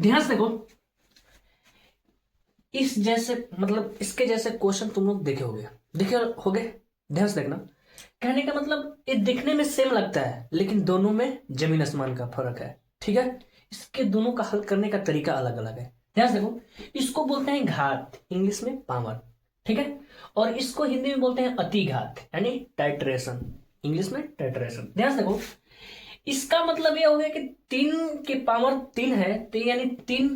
ध्यान से देखो, इस जैसे मतलब इसके जैसे क्वेश्चन तुम लोग देखे होगे। ध्यान से देखना। कहने का मतलब ये दिखने में सेम लगता है लेकिन दोनों में जमीन आसमान का फर्क है। ठीक है, इसके दोनों का हल करने का तरीका अलग अलग है। ध्यान से देखो, इसको बोलते हैं घात, इंग्लिश में पावर। ठीक है, और इसको हिंदी में बोलते हैं अतिघात यानी टाइट्रेशन, इंग्लिश में टाइट्रेशन। ध्यान से देखो, इसका मतलब ये हो गया कि 3 है तो यानी 3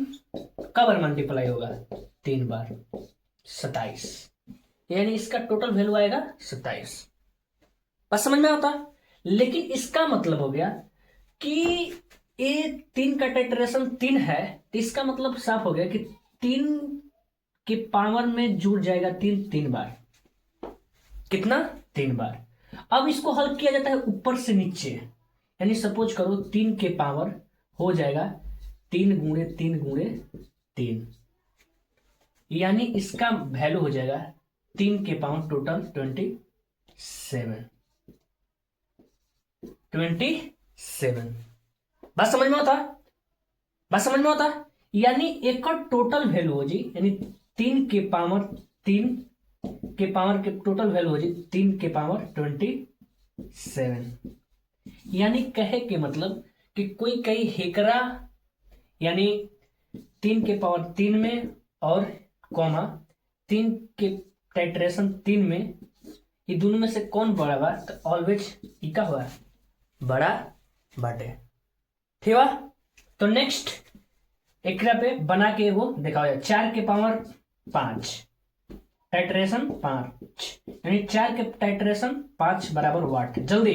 कब मल्टीप्लाई होगा, 3 बार, 27, यानी इसका टोटल वैल्यू आएगा 27। बस समझ में आता। लेकिन इसका मतलब हो गया कि ये 3 का टेट्रेशन 3 है तो इसका मतलब साफ हो गया कि 3 के पावर में जुड़ जाएगा 3 3 बार। कितना, 3 बार। अब इसको हल किया जाता है ऊपर से नीचे, यानी सपोज करो 3 के पावर हो जाएगा 3 × 3 × 3, यानी इसका वैल्यू हो जाएगा 3 के पावर टोटल 27। बात समझ में आता, बात समझ में आता। यानी एक टोटल वैल्यू हो जी, यानी 3 के टोटल वैल्यू हो जी 3 के पावर 27। यानी कहे के मतलब कि कोई कई हेकरा, यानी 3 के पावर 3 में और कॉमा 3 के टाइट्रेशन 3 में, ये दोनों में से कौन बड़ा बा, तो ऑलवेज इका हुआ बड़ा बाटे। ठीक बा। तो नेक्स्ट एकरा पे बना के वो देखा जाए। 4 के पावर 5 टाइट्रेशन 5, यानी 4 के टाइट्रेशन 5 बराबर वाट। जल्दी